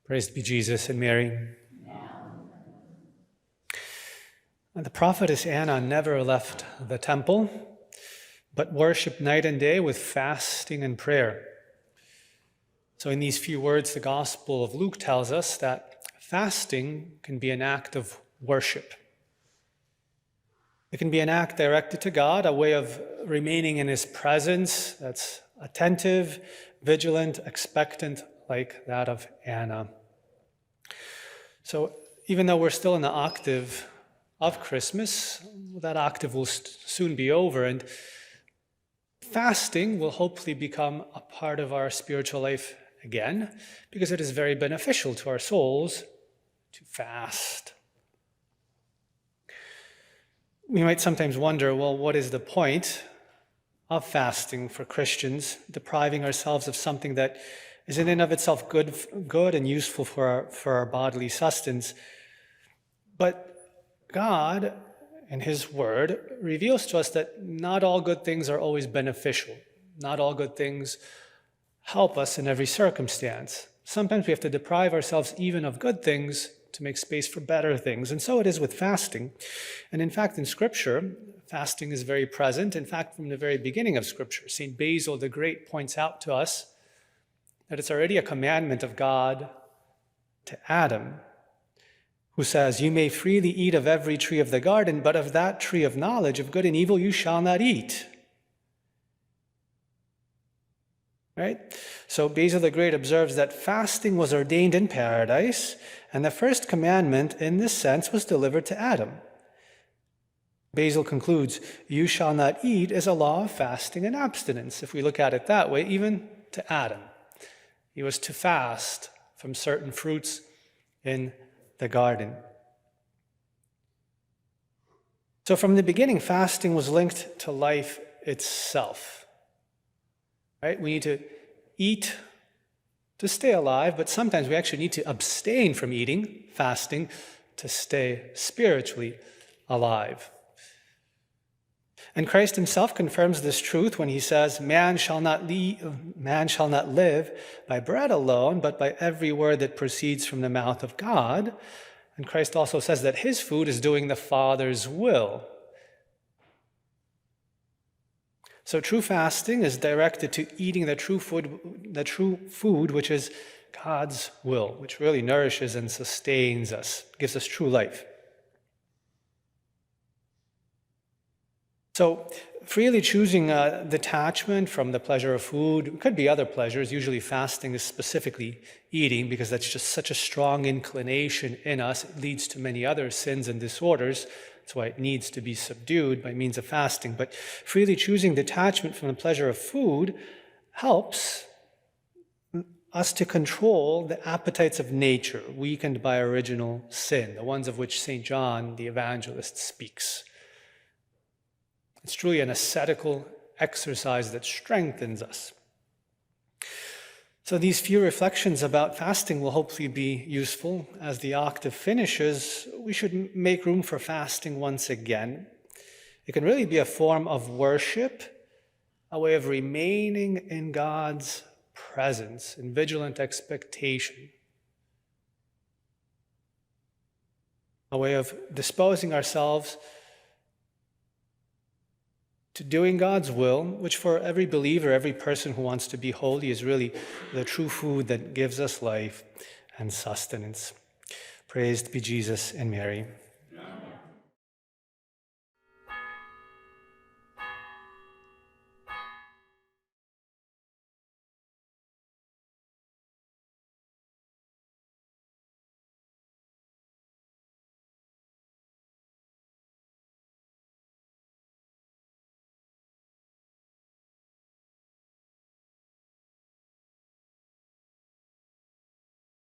Praised be Jesus and Mary. And the prophetess Anna never left the temple, but worshiped night and day with fasting and prayer. So in these few words, the Gospel of Luke tells us that fasting can be an act of worship. It can be an act directed to God, a way of remaining in His presence that's attentive, vigilant, expectant, like that of Anna. So even though we're still in the octave of Christmas, that octave will soon be over, and fasting will hopefully become a part of our spiritual life again, because it is very beneficial to our souls to fast. We might sometimes wonder, well, what is the point of fasting for Christians, depriving ourselves of something that is in and of itself good and useful for our bodily sustenance? But God, in His Word, reveals to us that not all good things are always beneficial. Not all good things help us in every circumstance. Sometimes we have to deprive ourselves even of good things to make space for better things. And so it is with fasting. And in fact, in Scripture, fasting is very present. In fact, from the very beginning of Scripture, St. Basil the Great points out to us that it's already a commandment of God to Adam, who says, "You may freely eat of every tree of the garden, but of that tree of knowledge of good and evil you shall not eat." Right? So Basil the Great observes that fasting was ordained in paradise, and the first commandment in this sense was delivered to Adam. Basil concludes, "You shall not eat" is a law of fasting and abstinence. If we look at it that way, even to Adam, he was to fast from certain fruits in the garden. So from the beginning, fasting was linked to life itself. Right? We need to eat to stay alive, but sometimes we actually need to abstain from eating, fasting, to stay spiritually alive. And Christ Himself confirms this truth when He says, man shall not live by bread alone, but by every word that proceeds from the mouth of God. And Christ also says that His food is doing the Father's will. So true fasting is directed to eating the true food, which is God's will, which really nourishes and sustains us, gives us true life. So freely choosing detachment from the pleasure of food, it could be other pleasures. Usually fasting is specifically eating, because that's just such a strong inclination in us. It leads to many other sins and disorders. That's why it needs to be subdued by means of fasting. But freely choosing detachment from the pleasure of food helps us to control the appetites of nature, weakened by original sin, the ones of which St. John the Evangelist speaks. It's truly an ascetical exercise that strengthens us. So these few reflections about fasting will hopefully be useful. As the octave finishes, we should make room for fasting once again. It can really be a form of worship, a way of remaining in God's presence, in vigilant expectation, a way of disposing ourselves to doing God's will, which for every believer, every person who wants to be holy, is really the true food that gives us life and sustenance. Praised be Jesus and Mary.